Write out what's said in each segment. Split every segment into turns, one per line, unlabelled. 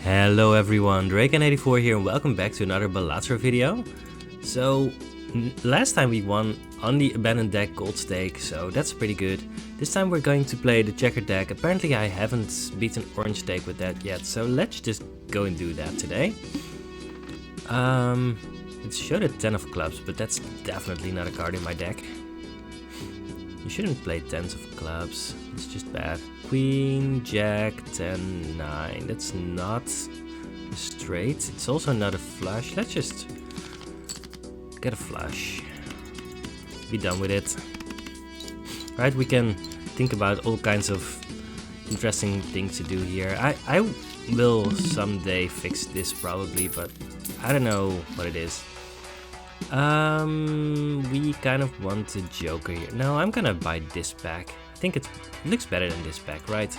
Hello everyone, Draken84 here and welcome back to another Balatro video. So, last time we won on the abandoned deck gold stake, so that's pretty good. This time we're going to play the checkered deck. Apparently I haven't beaten orange stake with that yet, so let's just go and do that today. It showed a 10 of clubs, but that's definitely not a card in my deck. You shouldn't play 10s of clubs, it's just bad. Queen, Jack, 10, 9. That's not a straight. It's also not a flush. Let's just get a flush. Be done with it. Right, we can think about all kinds of interesting things to do here. I will someday fix this probably, but I don't know what it is. We kind of want a joker here. No, I'm gonna buy this pack. I think it looks better than this pack, right?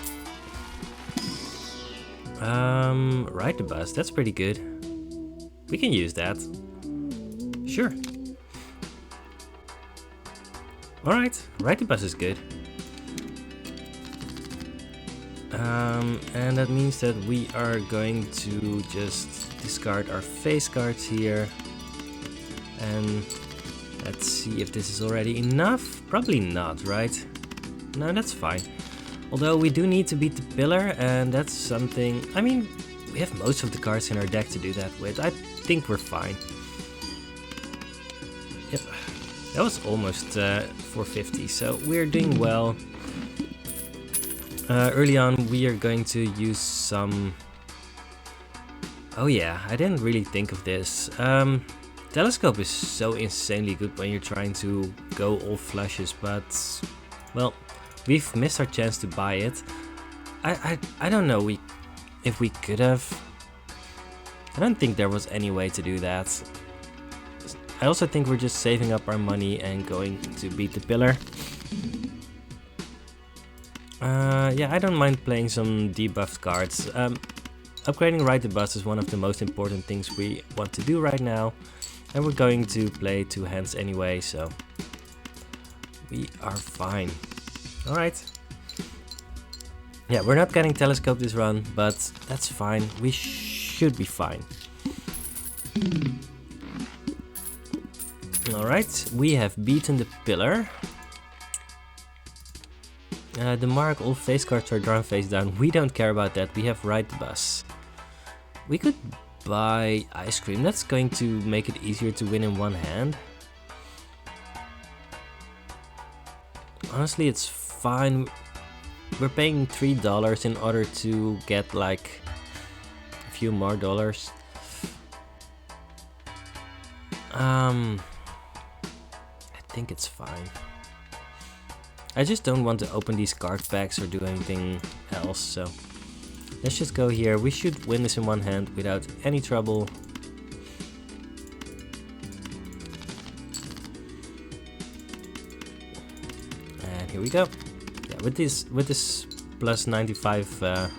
Ride the bus, that's pretty good. We can use that. Sure. Alright, ride the bus is good. And that means that we are going to just discard our face cards here. And let's see if this is already enough. Probably not, right? No, that's fine. Although we do need to beat the pillar, and that's something... I mean, we have most of the cards in our deck to do that with. I think we're fine. Yep, that was almost 450, so we're doing well. Early on, we are going to use some... Oh yeah, I didn't really think of this. Telescope is so insanely good when you're trying to go all flushes, but... well, we've missed our chance to buy it. I don't know if we could have. I don't think there was any way to do that. I also think we're just saving up our money and going to beat the pillar. Yeah, I don't mind playing some debuffed cards. Upgrading Ride the Bus is one of the most important things we want to do right now. And we're going to play 2 hands anyway, so we are fine. Alright. Yeah, we're not getting telescope this run, but that's fine. We should be fine. Alright, we have beaten the pillar. The mark, all face cards are drawn face down. We don't care about that, we have Ride the Bus. We could buy ice cream, that's going to make it easier to win in one hand. Honestly, it's fine. We're paying $3 in order to get like a few more dollars. I think it's fine. I just don't want to open these card packs or do anything else, so let's just go here. We should win this in one hand without any trouble. And here we go. Yeah, with this plus 95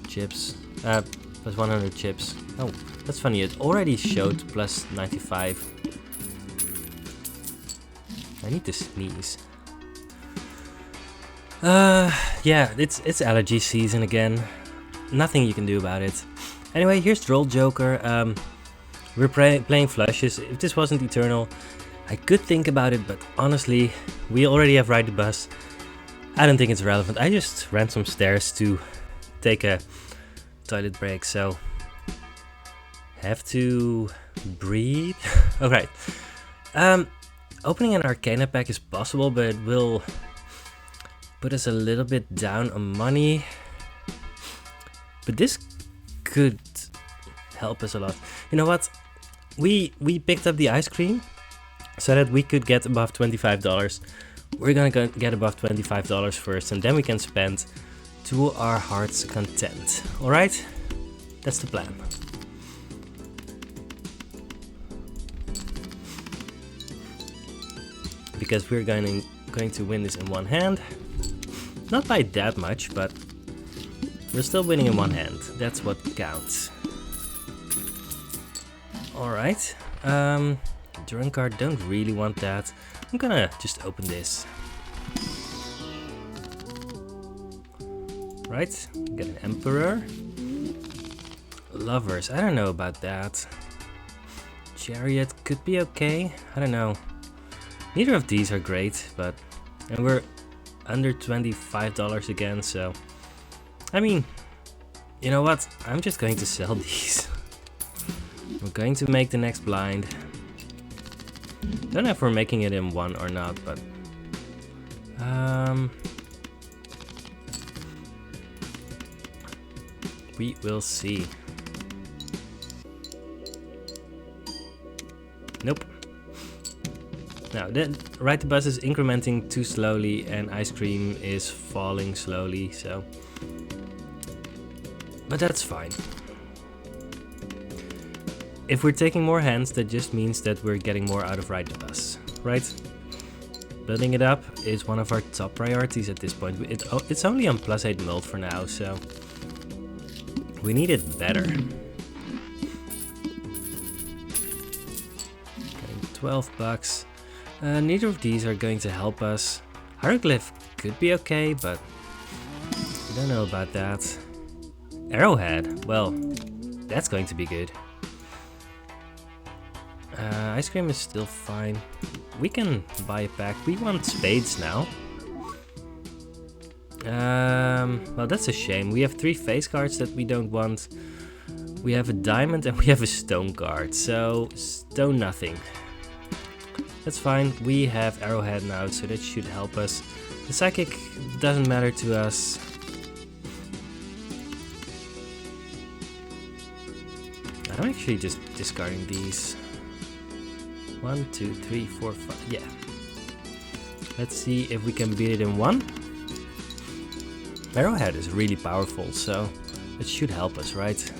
chips, plus 100 chips. Oh, that's funny. It already showed plus 95. I need to sneeze. Yeah, it's allergy season again. Nothing you can do about it. Anyway, here's Droll Joker. We're playing flushes. If this wasn't Eternal, I could think about it, but honestly, we already have Ride the Bus. I don't think it's relevant. I just ran some stairs to take a toilet break, so have to breathe. Alright. Opening an Arcana pack is possible, but it will put us a little bit down on money. But this could help us a lot. You know what? We picked up the ice cream so that we could get above $25. We're gonna get above $25 first, and then we can spend to our heart's content. Alright? That's the plan. Because we're going to win this in one hand. Not by that much, but we're still winning in one hand. That's what counts. Alright. Drawing card, don't really want that. I'm gonna just open this. Right, get an Emperor. Lovers, I don't know about that. Chariot could be okay, I don't know. Neither of these are great, but... And we're under $25 again, so... I mean, you know what? I'm just going to sell these. We're going to make the next blind. Don't know if we're making it in one or not, but... we will see. Nope. Now, then, Ride the Bus is incrementing too slowly and ice cream is falling slowly, so... But that's fine. If we're taking more hands, that just means that we're getting more out of Ride the Bus, right? Building it up is one of our top priorities at this point. It's only on +8 mult for now, so... We need it better. Okay, $12. Neither of these are going to help us. Hieroglyph could be okay, but I don't know about that. Arrowhead, well, that's going to be good. Ice cream is still fine. We can buy it back. We want spades now. Well, that's a shame. We have 3 face cards that we don't want. We have a diamond and we have a stone card. So, stone nothing. That's fine. We have Arrowhead now, so that should help us. The Psychic doesn't matter to us. I'm actually just discarding these. 1, 2, 3, 4, 5. Yeah. Let's see if we can beat it in one. Arrowhead is really powerful, so it should help us, right?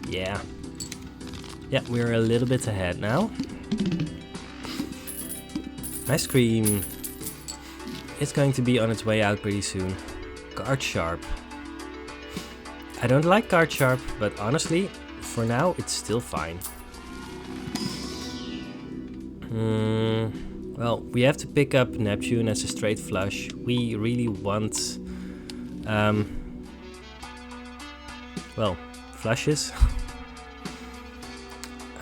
Yeah. Yeah, we're a little bit ahead now. Ice cream is going to be on its way out pretty soon. Card Sharp. I don't like Card Sharp, but honestly, for now, it's still fine. Well, we have to pick up Neptune as a straight flush. We really want... well, flushes.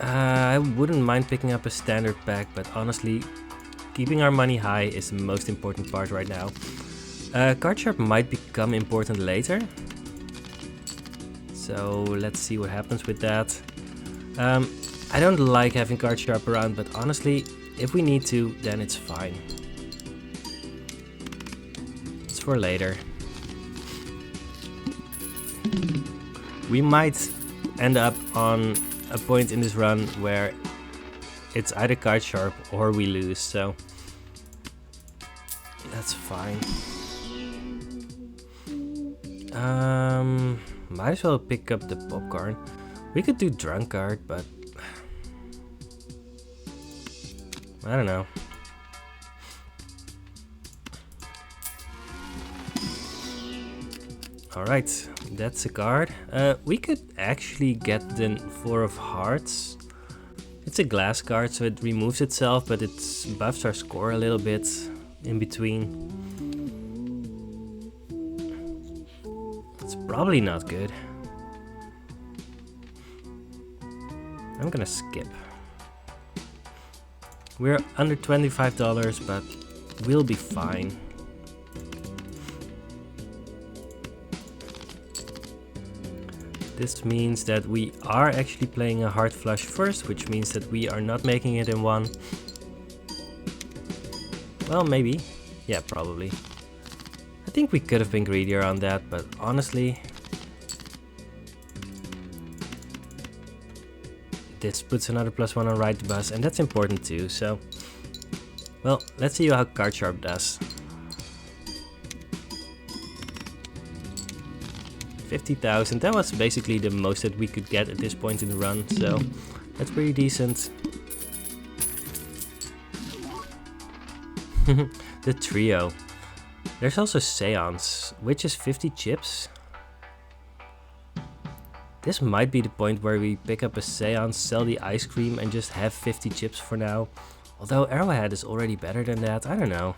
I wouldn't mind picking up a standard pack, but honestly, keeping our money high is the most important part right now. Card Sharp might become important later. So let's see what happens with that. I don't like having Card Sharp around, but honestly, if we need to, then it's fine. It's for later. We might end up on a point in this run where it's either Card Sharp or we lose, so that's fine. Might as well pick up the popcorn. We could do Drunkard, but I don't know. Alright, that's a card. We could actually get the 4 of Hearts. It's a glass card, so it removes itself, but it buffs our score a little bit in between. It's probably not good. I'm gonna skip. We're under $25, but we'll be fine. This means that we are actually playing a hard flush first, which means that we are not making it in one. Well, maybe. Yeah, probably. I think we could have been greedier on that, but honestly... This puts another +1 on Ride the Bus, and that's important too, so... Well, let's see how Card Sharp does. 50,000, that was basically the most that we could get at this point in the run, so that's pretty decent. The trio. There's also Seance, which is 50 chips. This might be the point where we pick up a Seance, sell the ice cream and just have 50 chips for now. Although Arrowhead is already better than that, I don't know.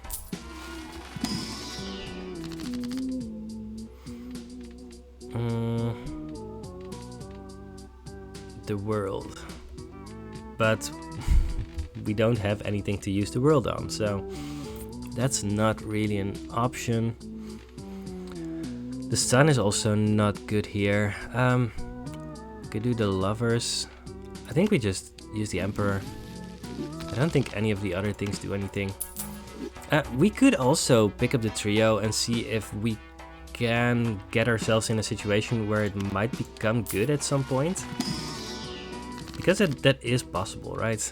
the world. But we don't have anything to use the world on, so that's not really an option. The sun is also not good here. We could do the lovers. I think we just use the emperor. I don't think any of the other things do anything. We could also pick up the trio and see if we can get ourselves in a situation where it might become good at some point. Because that is possible, right?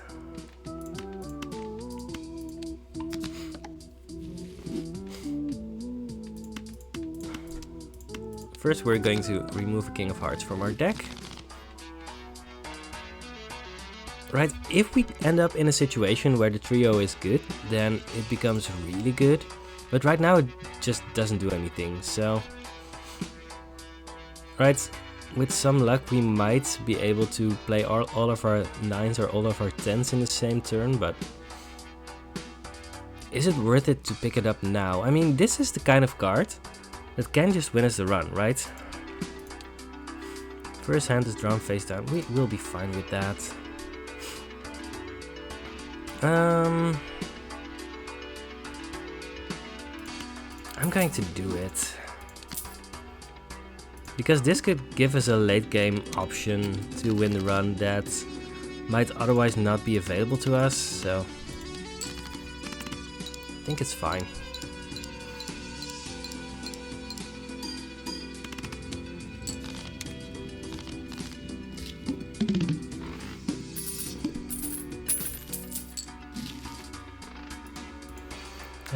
First, we're going to remove a King of Hearts from our deck. Right, if we end up in a situation where the trio is good, then it becomes really good. But right now it just doesn't do anything, so... Right, with some luck we might be able to play all of our 9s or all of our 10s in the same turn, but... Is it worth it to pick it up now? I mean, this is the kind of card that can just win us the run, right? First hand is drawn face down, we will be fine with that. I'm going to do it. Because this could give us a late game option to win the run that might otherwise not be available to us, so I think it's fine.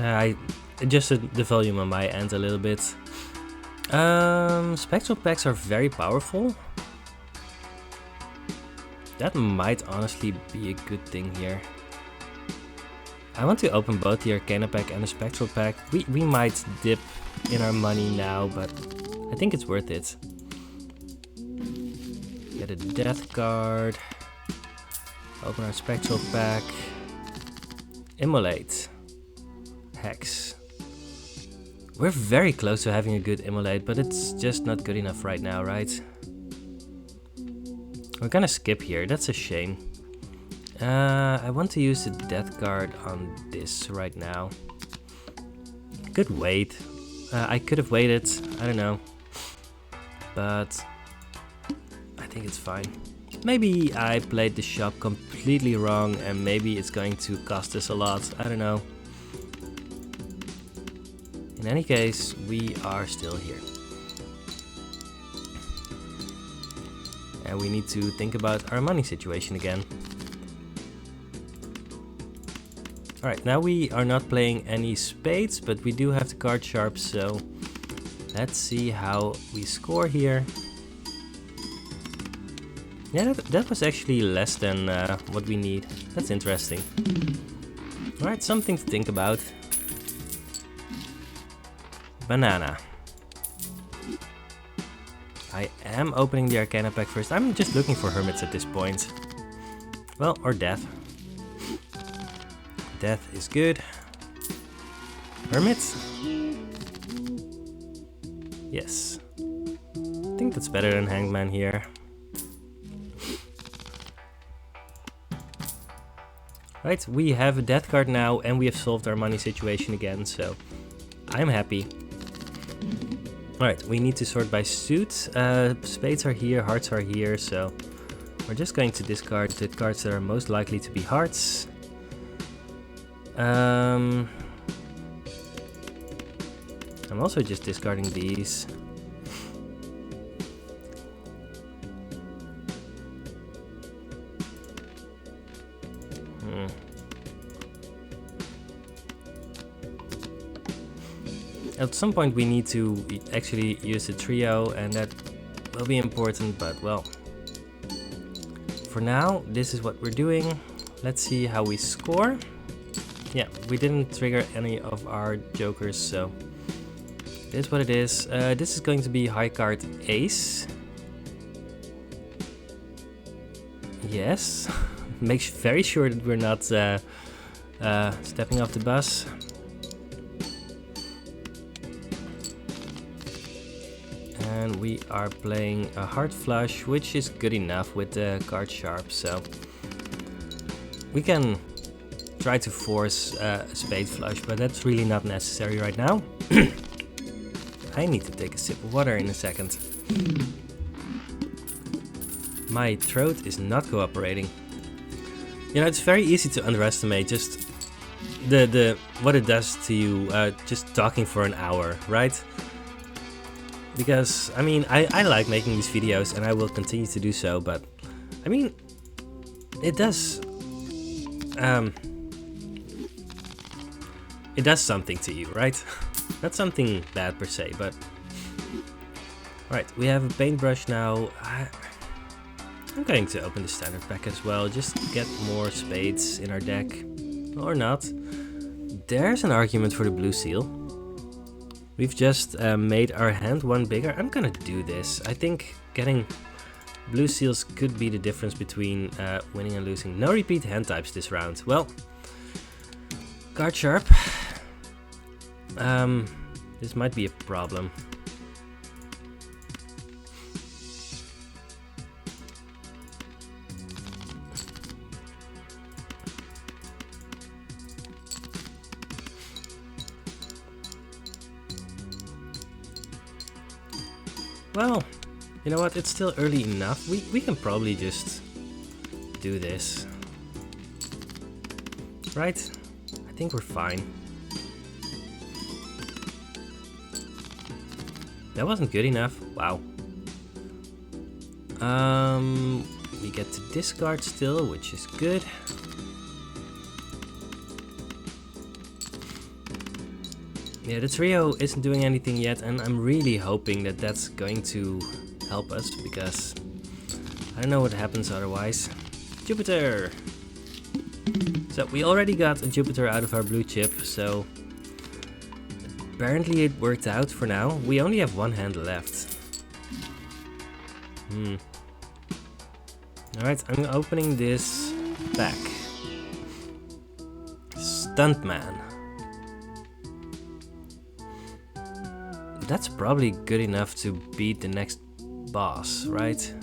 I adjusted the volume on my end a little bit. Spectral packs are very powerful. That might honestly be a good thing here. I want to open both the Arcana pack and the Spectral pack. We might dip in our money now, but I think it's worth it. Get a Death card. Open our Spectral pack. Immolate. Hex. We're very close to having a good Immolate, but it's just not good enough right now, right? We're gonna skip here, that's a shame. I want to use the Death card on this right now. Could wait. I could have waited, I don't know. But I think it's fine. Maybe I played the shop completely wrong and maybe it's going to cost us a lot, I don't know. In any case, we are still here. And we need to think about our money situation again. Alright, now we are not playing any spades, but we do have the card sharp, so let's see how we score here. Yeah, that was actually less than what we need. That's interesting. Alright, something to think about. Banana. I am opening the Arcana pack first. I'm just looking for hermits at this point. Well, or death. Death is good. Hermits? Yes. I think that's better than Hangman here. Right, we have a death card now and we have solved our money situation again, so I'm happy. Alright, we need to sort by suit. Spades are here, hearts are here, so we're just going to discard the cards that are most likely to be hearts. I'm also just discarding these. At some point we need to actually use the trio and that will be important, but well, for now this is what we're doing. Let's see how we score. Yeah, we didn't trigger any of our jokers, so it is what it is. This is going to be high card ace. Yes, make very sure that we're not stepping off the bus. And we are playing a hard flush, which is good enough with the card sharp, so we can try to force a spade flush, but that's really not necessary right now. I need to take a sip of water in a second. My throat is not cooperating. You know, it's very easy to underestimate just the what it does to you just talking for an hour, right? Because, I mean, I like making these videos and I will continue to do so, but, I mean, it does something to you, right? Not something bad per se, but... Alright, we have a paintbrush now. I'm going to open the standard pack as well, just to get more spades in our deck. Or not. There's an argument for the blue seal. We've just made our hand one bigger. I'm gonna do this. I think getting blue seals could be the difference between winning and losing. No repeat hand types this round. Well, card sharp. This might be a problem. Well, you know what, it's still early enough. We can probably just do this. Right? I think we're fine. That wasn't good enough. Wow. We get to discard still, which is good. Yeah, the trio isn't doing anything yet, and I'm really hoping that that's going to help us, because I don't know what happens otherwise. Jupiter! So we already got a Jupiter out of our blue chip, so apparently it worked out for now. We only have one hand left. Alright, I'm opening this pack. Stuntman. That's probably good enough to beat the next boss, right?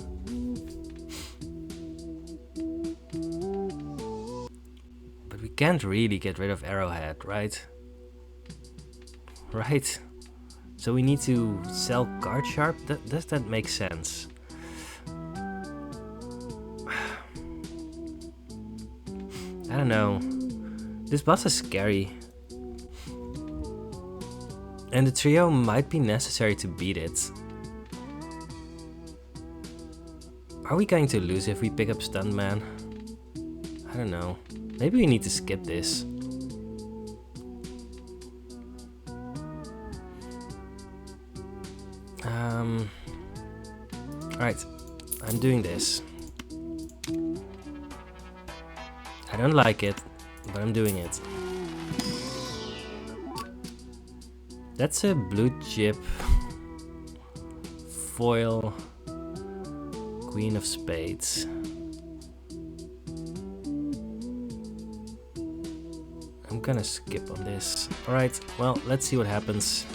But we can't really get rid of Arrowhead, right? Right? So we need to sell card sharp? Does that make sense? I don't know. This boss is scary. And the trio might be necessary to beat it. Are we going to lose if we pick up Stuntman? I don't know. Maybe we need to skip this. Alright, I'm doing this. I don't like it, but I'm doing it. That's a blue chip foil Queen of Spades. I'm gonna skip on this. Alright, well, let's see what happens.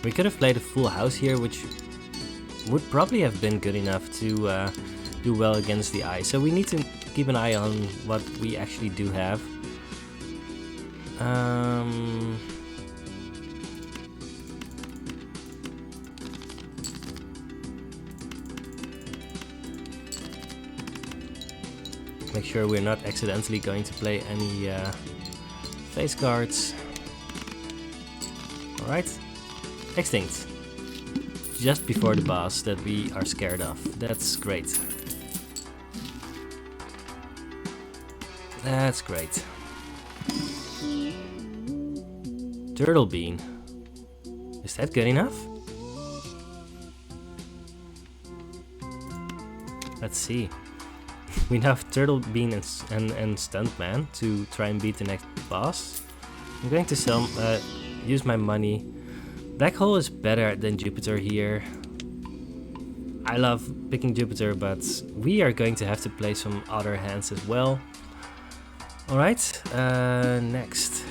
We could have played a full house here, which would probably have been good enough to do well against the eye. So we need to keep an eye on what we actually do have. Make sure we're not accidentally going to play any face cards. Alright. Extinct. Just before the boss that we are scared of. That's great. That's great. Turtle Bean. Is that good enough? Let's see. We now have Turtle Bean and Stuntman to try and beat the next boss. I'm going to sell, use my money. Black Hole is better than Jupiter here. I love picking Jupiter, but we are going to have to play some other hands as well. Alright, next.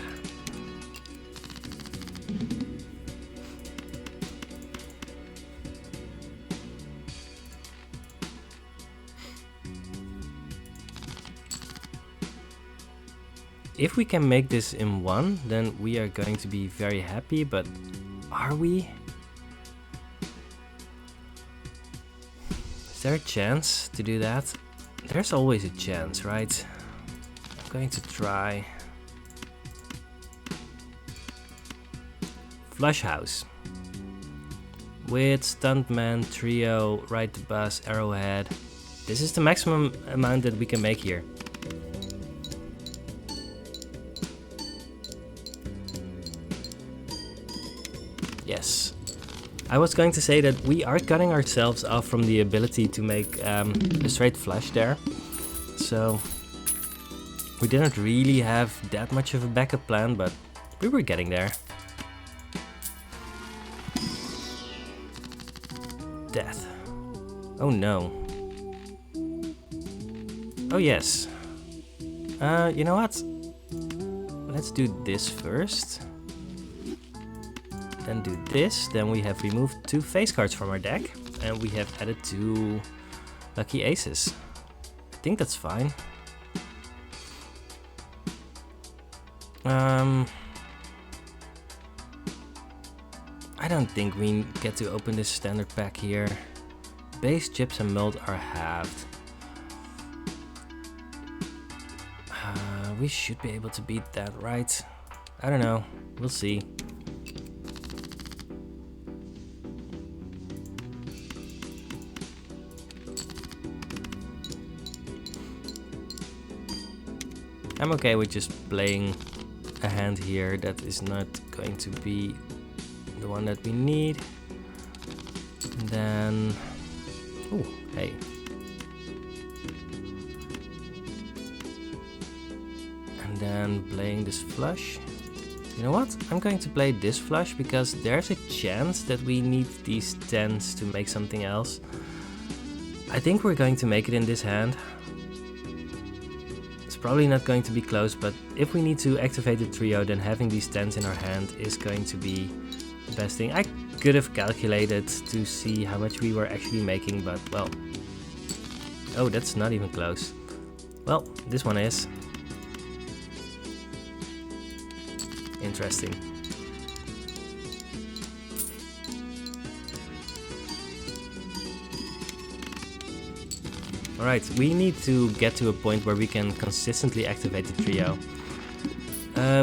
If we can make this in one, then we are going to be very happy, but are we? Is there a chance to do that? There's always a chance, right? I'm going to try. Flush House. With Stuntman, Trio, Ride the Bus, Arrowhead. This is the maximum amount that we can make here. Yes. I was going to say that we are cutting ourselves off from the ability to make a straight flush there. So we didn't really have that much of a backup plan, but we were getting there. Death. Oh no. Oh yes. You know what? Let's do this first. Then do this. Then we have removed 2 face cards from our deck. And we have added 2 lucky aces. I think that's fine. I don't think we get to open this standard pack here. Base, chips and mold are halved. We should be able to beat that, right? I don't know. We'll see. I'm okay with just playing a hand here that is not going to be the one that we need. And then... oh, hey. And then playing this flush. You know what? I'm going to play this flush because there's a chance that we need these 10s to make something else. I think we're going to make it in this hand. Probably not going to be close, but if we need to activate the trio, then having these 10s in our hand is going to be the best thing. I could have calculated to see how much we were actually making, but well. Oh, that's not even close. Well, this one is. Interesting. Alright, we need to get to a point where we can consistently activate the trio.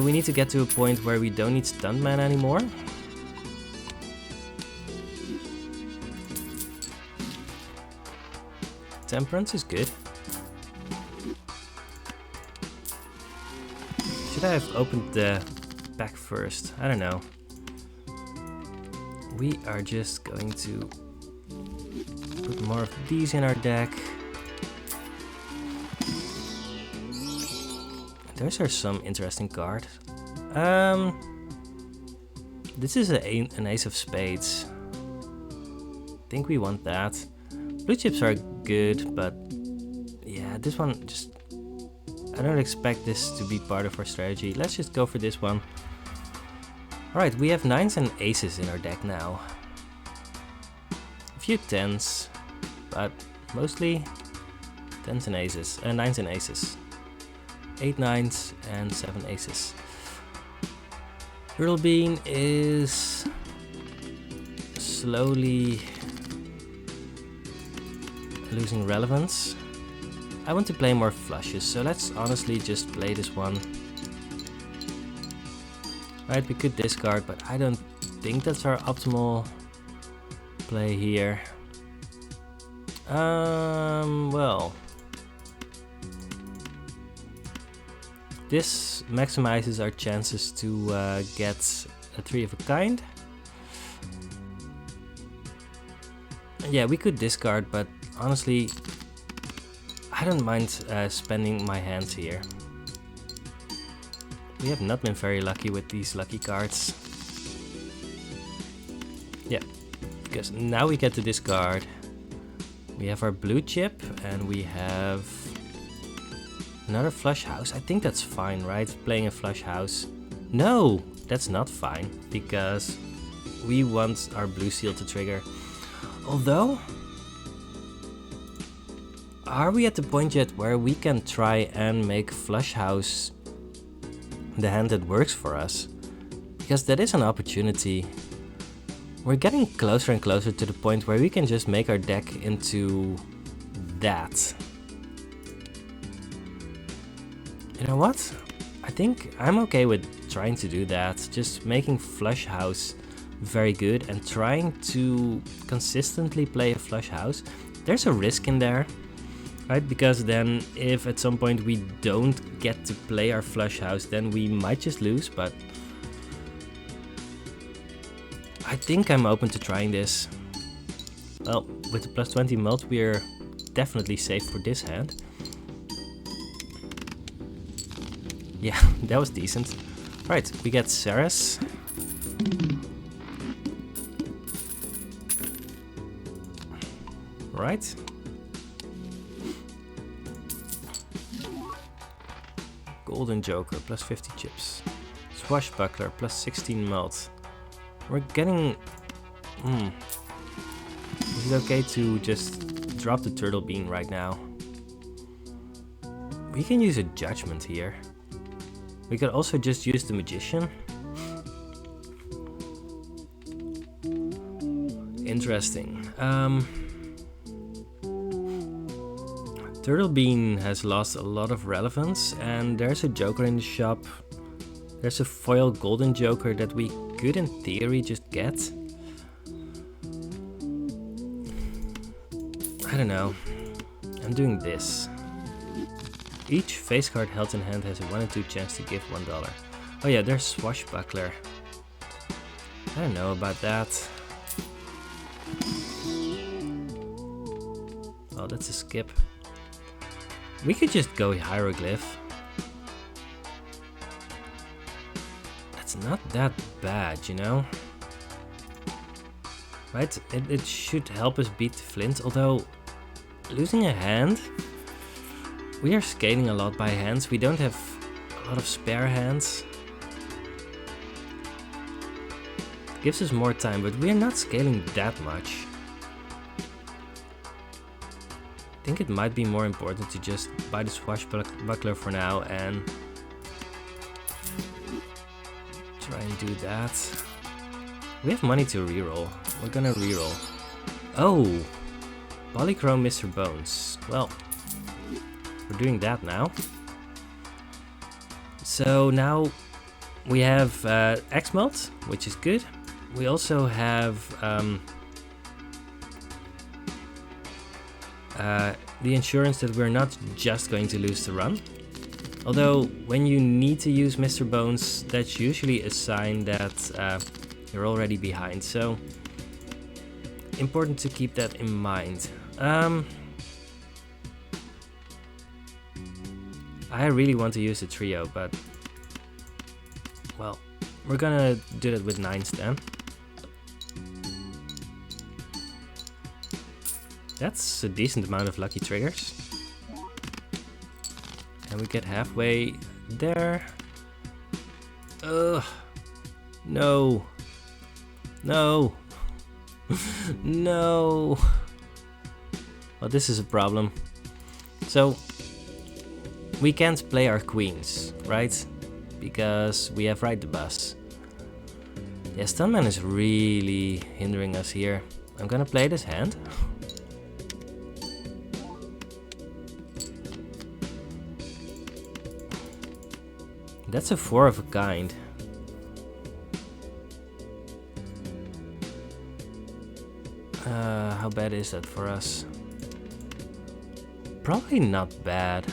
We need to get to a point where we don't need Stuntman anymore. Temperance is good. Should I have opened the pack first? I don't know. We are just going to put more of these in our deck. Those are some interesting cards. This is an ace of spades. I think we want that. Blue chips are good, but yeah, this one just... I don't expect this to be part of our strategy. Let's just go for this one. Alright, we have 9s and aces in our deck now. A few 10s, but mostly 10s and aces, 9s and aces. 8 9s and 7 aces. Turtle Bean is slowly losing relevance. I want to play more flushes, so let's honestly just play this one. Right, we could discard, but I don't think that's our optimal play here. Well... this maximizes our chances to get a 3 of a kind. Yeah, we could discard, but honestly, I don't mind spending my hands here. We have not been very lucky with these lucky cards. Yeah, because now we get to discard. We have our blue chip and we have Another flush house. I think that's fine, right? Playing a flush house. No, that's not fine, because we want our blue seal to trigger. Although, are we at the point yet where we can try and make flush house the hand that works for us? Because that is an opportunity. We're getting closer and closer to the point where we can just make our deck into that. You know what? I think I'm okay with trying to do that. Just making flush house very good and trying to consistently play a flush house. There's a risk in there, right? Because then if at some point we don't get to play our flush house, then we might just lose, but I think I'm open to trying this. Well, with the plus 20 mult, we're definitely safe for this hand. Yeah, that was decent. Right, we get Ceres. Right. Golden Joker, plus 50 chips. Swashbuckler, plus 16 mult. We're getting... Is it okay to just drop the turtle bean right now? We can use a judgment here. We could also just use the magician. Interesting. Turtle bean has lost a lot of relevance, and there's a joker in the shop. There's a foil golden joker that we could in theory just get. I don't know. I'm doing this. Each face card held in hand has a 1 in 2 chance to give $1. Oh yeah, there's Swashbuckler. I don't know about that. Oh, that's a skip. We could just go Hieroglyph. That's not that bad, you know? Right? It should help us beat Flint, although losing a hand... We are scaling a lot by hands. We don't have a lot of spare hands. It gives us more time, but we are not scaling that much. I think it might be more important to just buy the Swashbuckler for now and try and do that. We have money to reroll. We're gonna reroll. Oh! Polychrome Mr. Bones. Well, we're doing that now. So now we have X-Melt, which is good. We also have the insurance that we're not just going to lose the run. Although when you need to use Mr. Bones, that's usually a sign that you're already behind. So important to keep that in mind. I really want to use the trio, but well, we're gonna do it with 9s then. That's a decent amount of lucky triggers. And we get halfway there. Ugh. No. No. No. Well, this is a problem. So, we can't play our queens, right? Because we have Ride the Bus. Yeah, Stunman is really hindering us here. I'm gonna play this hand. That's a 4 of a kind. How bad is that for us? Probably not bad.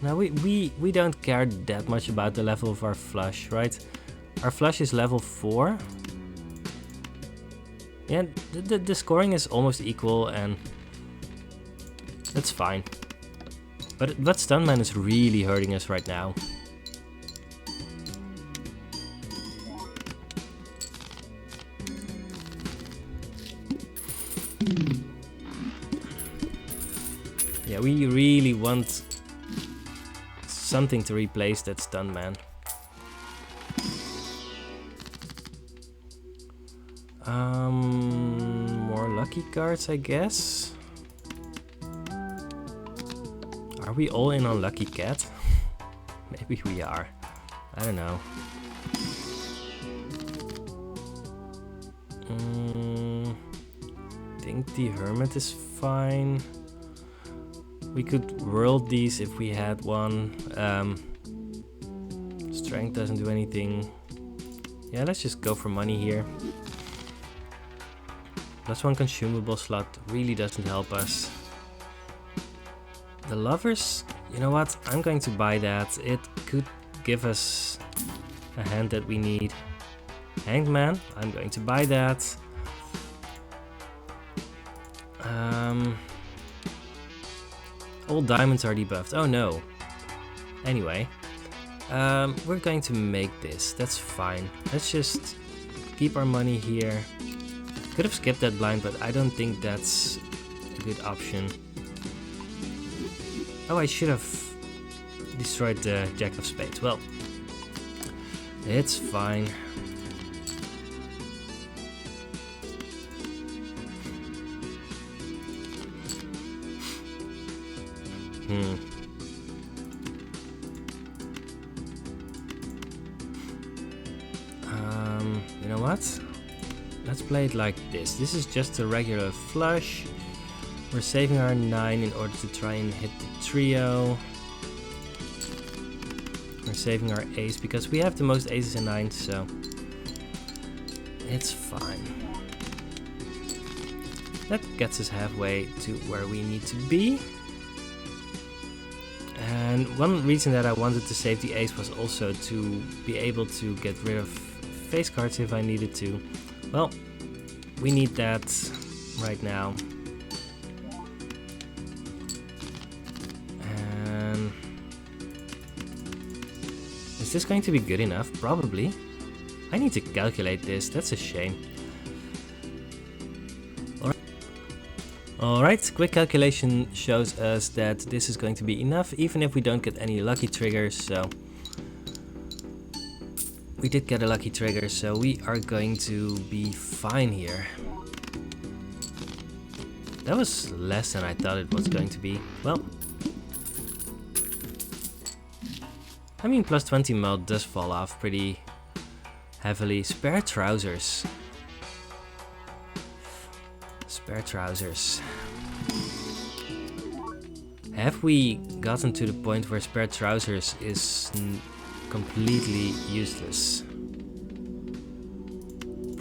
Now we don't care that much about the level of our flush, right? Our flush is level 4. Yeah, the scoring is almost equal and that's fine. But Stunman is really hurting us right now. Yeah, we really want something to replace that stun man. More lucky cards, I guess. Are we all in on Lucky Cat? Maybe we are. I don't know. I think the Hermit is fine. We could world these if we had one. Strength doesn't do anything. Yeah, let's just go for money here. +1 consumable slot really doesn't help us. The Lovers, you know what? I'm going to buy that. It could give us a hand that we need. Hanged Man, I'm going to buy that. All diamonds are debuffed. Oh no. Anyway, we're going to make this. That's fine. Let's just keep our money here. Could have skipped that blind, but I don't think that's a good option. Oh, I should have destroyed the Jack of Spades. Well, it's fine. You know what? Let's play it like this. This is just a regular flush. We're saving our 9 in order to try and hit the trio. We're saving our ace because we have the most aces and 9s, so it's fine. That gets us halfway to where we need to be. And one reason that I wanted to save the ace was also to be able to get rid of face cards if I needed to. Well, we need that right now. And is this going to be good enough? Probably. I need to calculate this. That's a shame. Alright, quick calculation shows us that this is going to be enough, even if we don't get any lucky triggers, so we did get a lucky trigger, so we are going to be fine here. That was less than I thought it was going to be. Well, I mean, +20 melt does fall off pretty heavily. Spare trousers. Spare trousers. Have we gotten to the point where spare trousers is completely useless?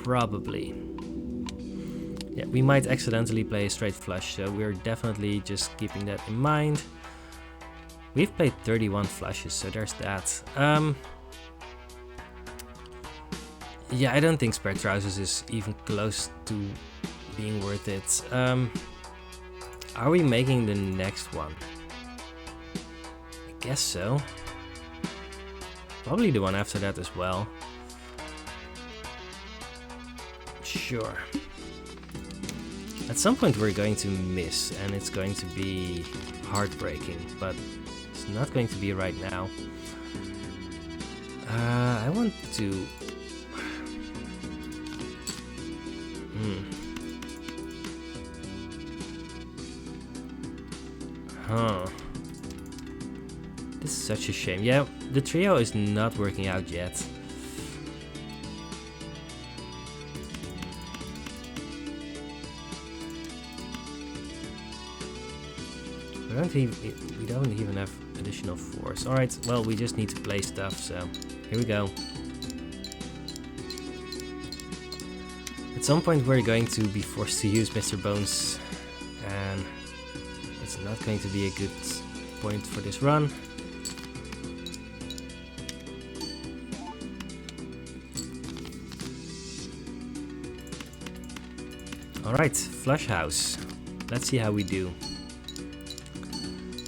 Probably. Yeah, we might accidentally play a straight flush, so we're definitely just keeping that in mind. We've played 31 flushes, so there's that. Yeah, I don't think spare trousers is even close to being worth it. Are we making the next one? I guess so. Probably the one after that as well. Sure. At some point we're going to miss and it's going to be heartbreaking, but it's not going to be right now. I want to... Huh. This is such a shame. Yeah, the trio is not working out yet. We don't even have additional 4s. Alright, well, we just need to play stuff, so here we go. At some point we're going to be forced to use Mr. Bones, and it's not going to be a good point for this run. Alright, Flush House. Let's see how we do.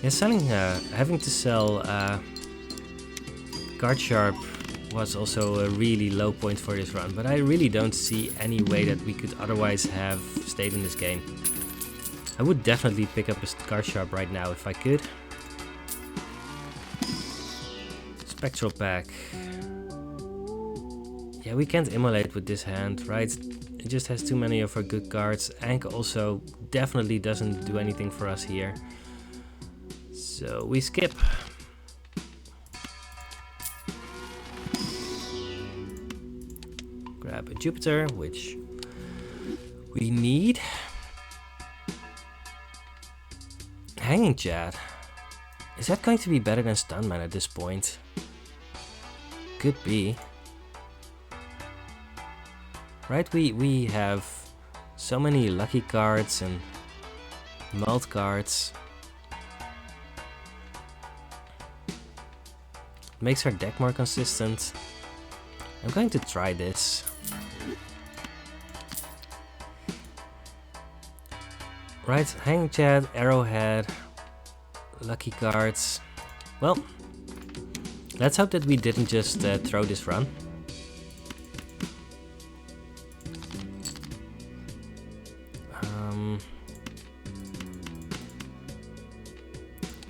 Yeah, having to sell Card Sharp was also a really low point for this run, but I really don't see any way that we could otherwise have stayed in this game. I would definitely pick up a card sharp right now if I could. Spectral pack. Yeah, we can't immolate with this hand, right? It just has too many of our good cards. Ankh also definitely doesn't do anything for us here. So we skip. Grab a Jupiter, which we need. Hanging Chad. Is that going to be better than Stuntman at this point? Could be. Right, we have so many lucky cards and mult cards. Makes our deck more consistent. I'm going to try this. Right, Hanging Chad, Arrowhead, lucky cards. Well, let's hope that we didn't just throw this run.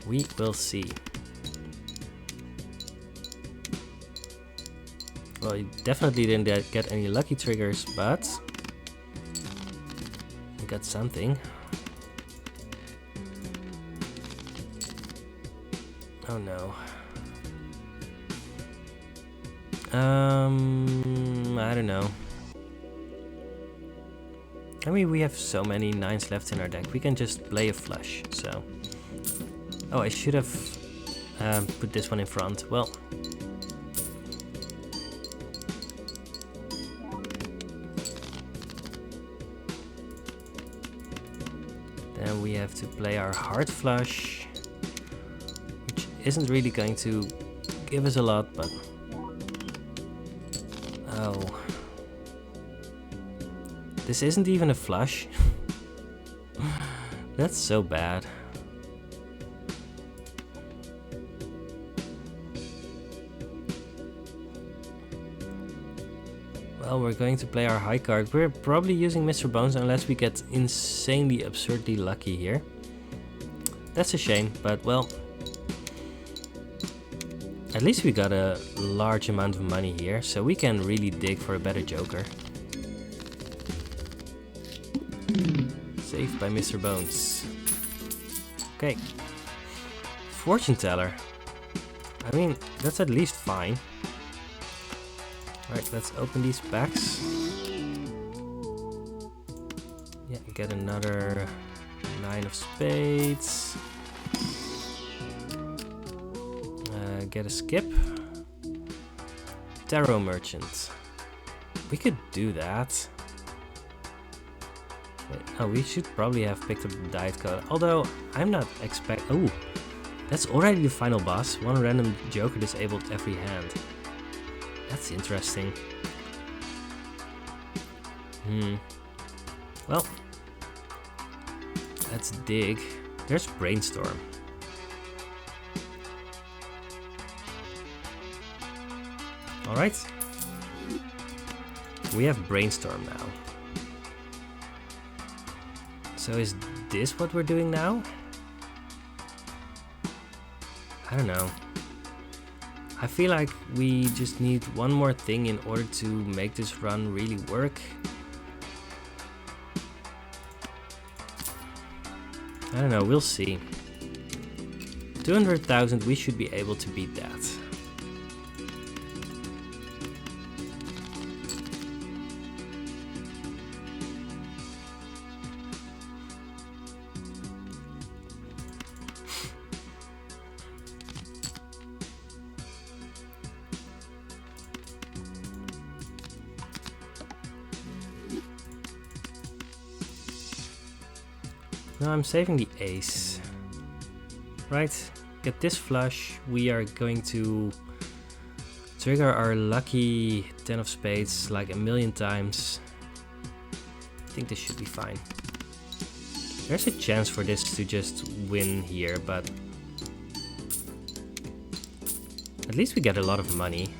We will see. Well, you definitely didn't get any lucky triggers, but we got something. Oh no. I don't know. I mean, we have so many 9s left in our deck. We can just play a flush, so... Oh, I should have put this one in front. Well... Then we have to play our heart flush, which isn't really going to give us a lot, but... Oh... This isn't even a flush. That's so bad. Well, we're going to play our high card. We're probably using Mr. Bones unless we get insanely absurdly lucky here. That's a shame, but well... At least we got a large amount of money here, so we can really dig for a better Joker. Saved by Mr. Bones. Okay. Fortune Teller. I mean, that's at least fine. Alright, let's open these packs. Yeah, get another 9 of spades. Get a skip. Tarot Merchant. We could do that. Oh, we should probably have picked up the Diet Code. Although, I'm not oh, that's already the final boss. One random Joker disabled every hand. That's interesting. Well, let's dig. There's Brainstorm. Alright. We have Brainstorm now. So is this what we're doing now? I don't know. I feel like we just need one more thing in order to make this run really work. I don't know, we'll see. 200,000, we should be able to beat that. No, I'm saving the ace. Right, get this flush. We are going to trigger our lucky 10 of spades like a million times. I think this should be fine. There's a chance for this to just win here, but at least we get a lot of money.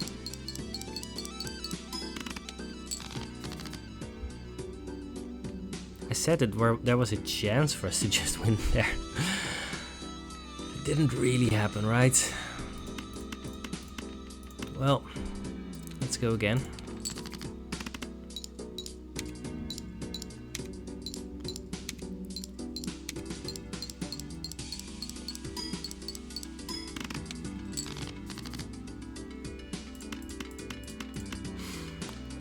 I said that there was a chance for us to just win there. It didn't really happen, right? Well, let's go again.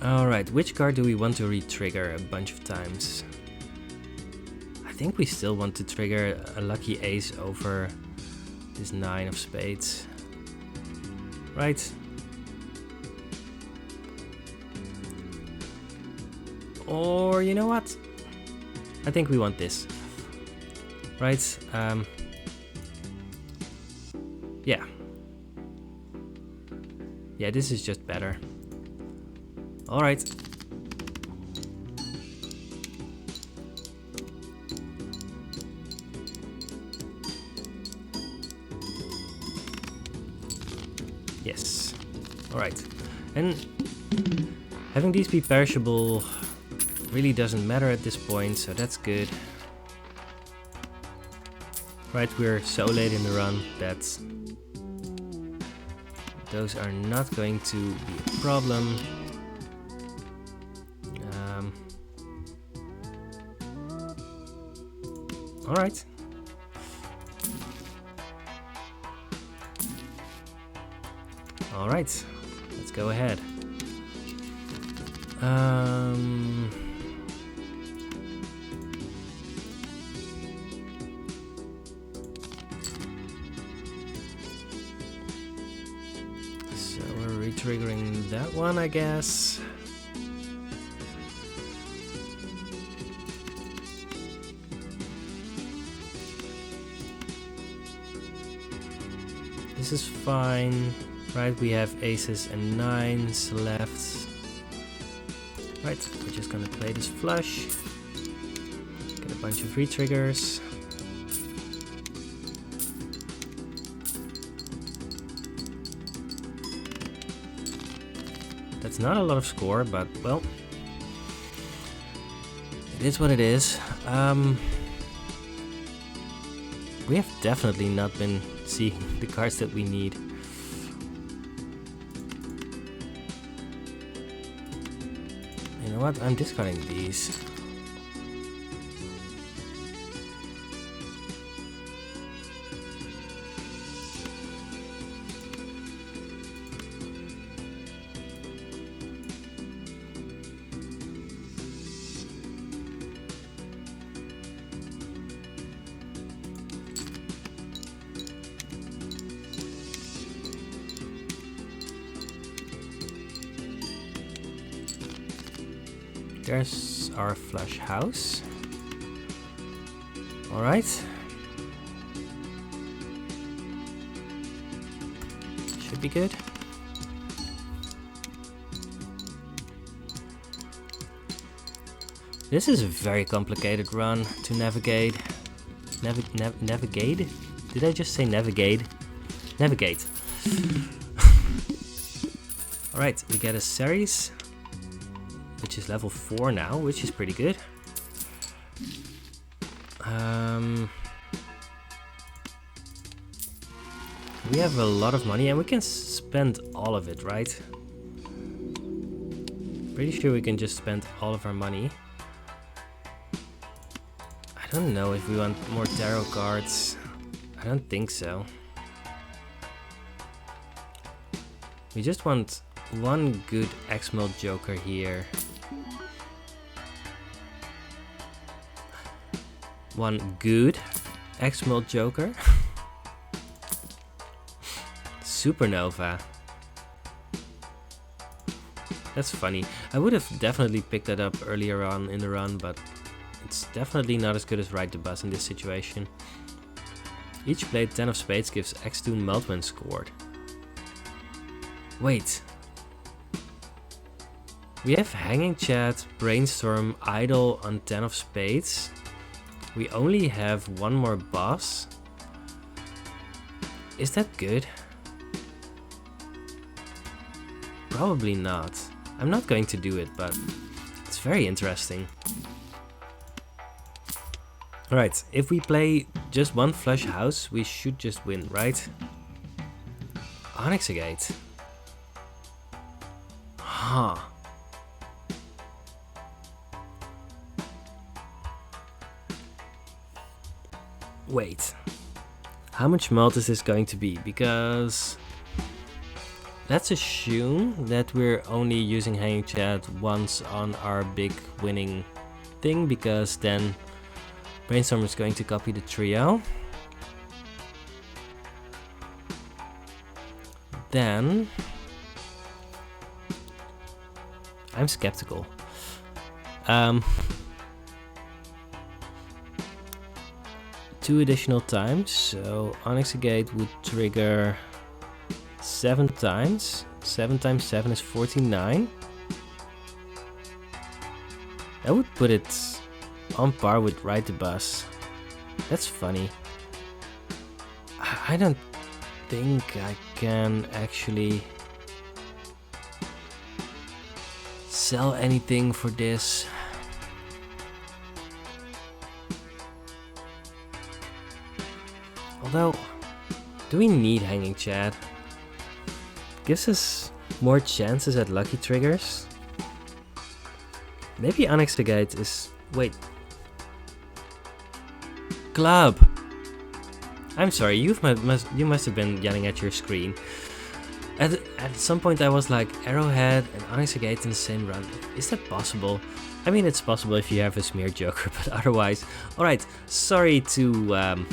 Alright, which card do we want to re-trigger a bunch of times? I think we still want to trigger a lucky ace over this 9 of spades. Right. Or you know what? I think we want this. Right? Yeah. Yeah, this is just better. Alright. Yes. Alright. And having these be perishable really doesn't matter at this point, so that's good. Right, we're so late in the run that those are not going to be a problem. Alright. Alright, let's go ahead. So we're re-triggering that one, I guess. This is fine, right? We have aces and 9s left. Right, we're just gonna play this flush. Get a bunch of re-triggers. That's not a lot of score, but well, it is what it is. We have definitely not been seeing the cards that we need. You know what? I'm discarding these. There's our flush house. Alright. Should be good. This is a very complicated run to navigate. Navigate? Did I just say navigate? Navigate. Alright, we get a series, which is level 4 now, which is pretty good. We have a lot of money and we can spend all of it, right? Pretty sure we can just spend all of our money. I don't know if we want more tarot cards. I don't think so. We just want one good X-Mode Joker here. One good X-Mode Joker. Supernova. That's funny. I would have definitely picked that up earlier on in the run, but it's definitely not as good as Ride the Bus in this situation. Each played 10 of spades gives X2 melt when scored. Wait. We have Hanging Chat, Brainstorm, Idle on 10 of spades. We only have one more boss. Is that good? Probably not. I'm not going to do it, but it's very interesting. Alright, if we play just one flush house, we should just win, right? Onyx Agate. Huh. Wait. How much mult is this going to be? Because let's assume that we're only using Hanging Chat once on our big winning thing, because then Brainstorm is going to copy the trio. Then I'm skeptical. 2 additional times, so Onyx Agate would trigger 7 times. 7 times 7 is 49. That would put it on par with Ride the Bus. That's funny. I don't think I can actually sell anything for this. Although, do we need Hanging Chat? Gives us more chances at lucky triggers. Maybe Onyx Agate is... wait. Club! I'm sorry, you must have been yelling at your screen. At some point I was like, Arrowhead and Onyx Agate in the same run. Is that possible? I mean, it's possible if you have a smear joker, but otherwise... Alright, sorry to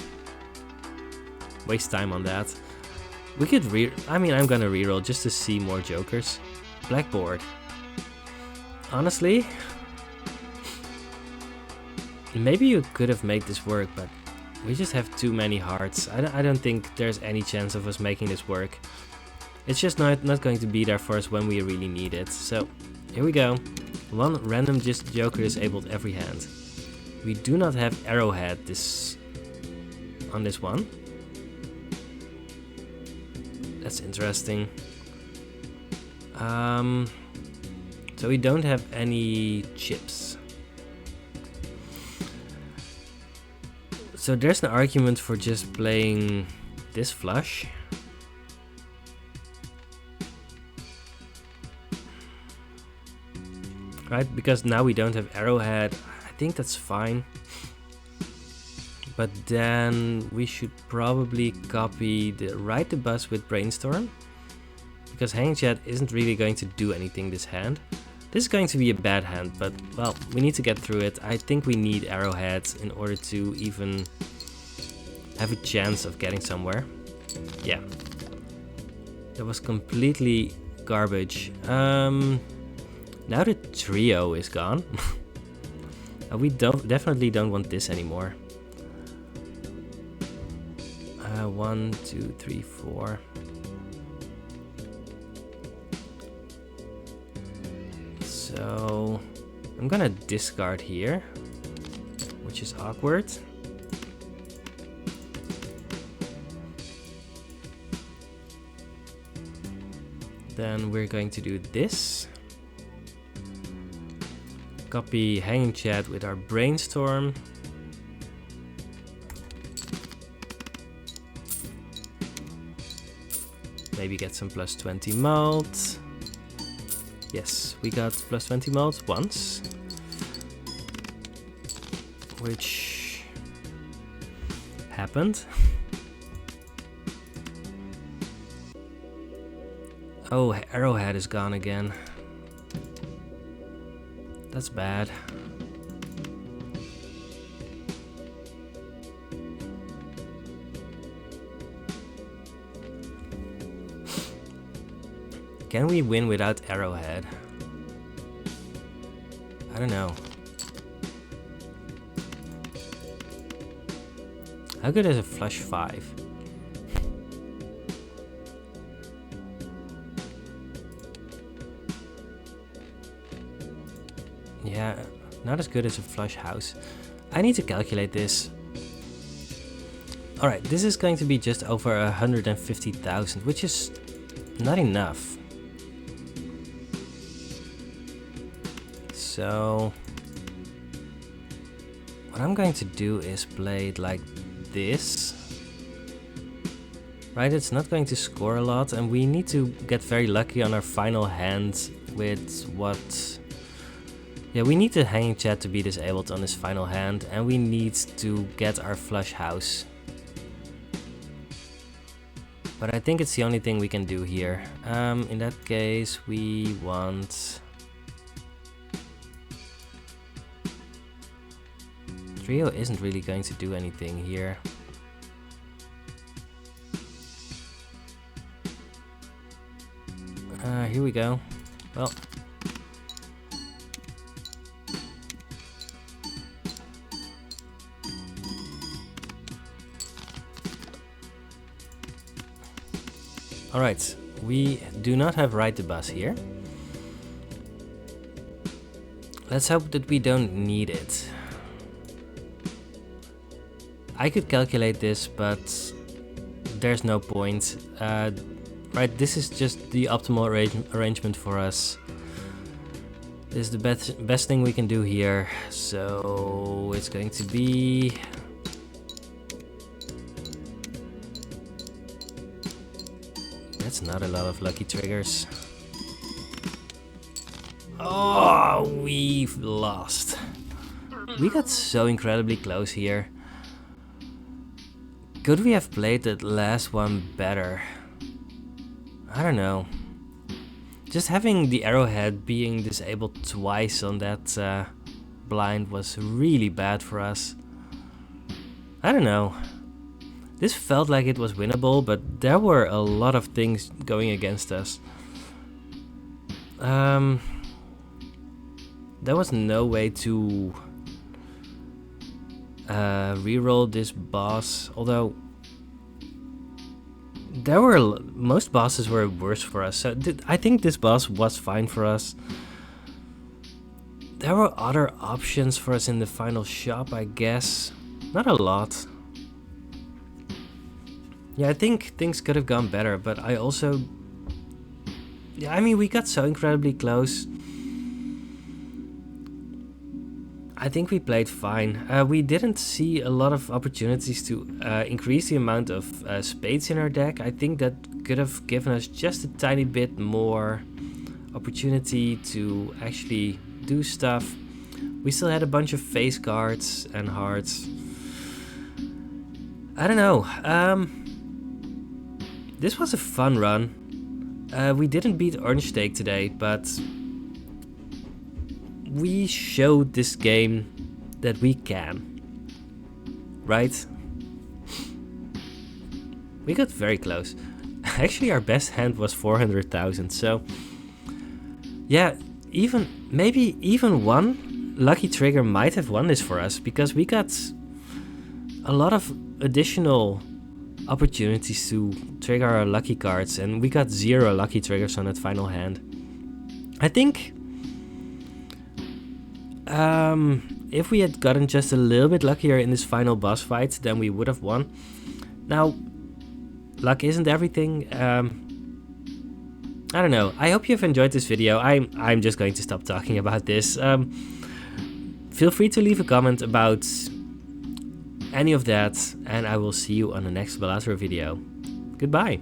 waste time on that. We could I'm gonna reroll just to see more jokers. Blackboard. Honestly, maybe you could have made this work, but we just have too many hearts. I don't think there's any chance of us making this work. It's just not going to be there for us when we really need it. So, here we go. One random just joker disabled every hand. We do not have Arrowhead on this one. That's interesting. So we don't have any chips. So there's an argument for just playing this flush. Right, because now we don't have Arrowhead. I think that's fine. But then we should probably copy the Ride the Bus with Brainstorm, because Hanging Chat isn't really going to do anything this hand. This is going to be a bad hand, but well, we need to get through it. I think we need Arrowheads in order to even have a chance of getting somewhere. Yeah. That was completely garbage. Now the trio is gone. We definitely don't want this anymore. 1, 2, 3, 4. So I'm gonna discard here, which is awkward. Then we're going to do this. Copy Hanging Chat with our Brainstorm. Maybe get some plus 20 mult. Yes, we got plus 20 mult once. Which happened. Oh, Arrowhead is gone again. That's bad. Can we win without Arrowhead? I don't know. How good is a flush 5? Yeah, not as good as a flush house. I need to calculate this. Alright, this is going to be just over 150,000, which is not enough. So What I'm going to do is play it like this. Right, it's not going to score a lot, and we need to get very lucky on our final hand with what... Yeah, we need the hanging chat to be disabled on this final hand, and we need to get our flush house. But I think it's the only thing we can do here. In that case, we want... Trio isn't really going to do anything here. Here we go. Well... Alright, we do not have ride the bus here. Let's hope that we don't need it. I could calculate this, but there's no point. Right, this is just the optimal arrangement for us. This is the best thing we can do here. So it's going to be... That's not a lot of lucky triggers. Oh, we've lost. We got so incredibly close here. Could we have played that last one better? I don't know. Just having the arrowhead being disabled twice on that blind was really bad for us. I don't know. This felt like it was winnable, but there were a lot of things going against us. There was no way to reroll this boss, although there were most bosses were worse for us. So I think this boss was fine for us. There were other options for us in the final shop, I guess. Not a lot. Yeah, I think things could have gone better, but I also... Yeah, I mean, we got so incredibly close. I think we played fine. We didn't see a lot of opportunities to increase the amount of spades in our deck. I think that could have given us just a tiny bit more opportunity to actually do stuff. We still had a bunch of face cards and hearts. I don't know. This was a fun run. We didn't beat Orange Steak today, but we showed this game that we can. Right? We got very close. Actually, our best hand was 400,000, so... Yeah, maybe even one lucky trigger might have won this for us, because we got a lot of additional opportunities to trigger our lucky cards, and we got 0 lucky triggers on that final hand. I think if we had gotten just a little bit luckier in this final boss fight, then we would have won. Now, luck isn't everything. I don't know. I hope you've enjoyed this video. I'm just going to stop talking about this. Feel free to leave a comment about any of that, and I will see you on the next Balatro video. Goodbye.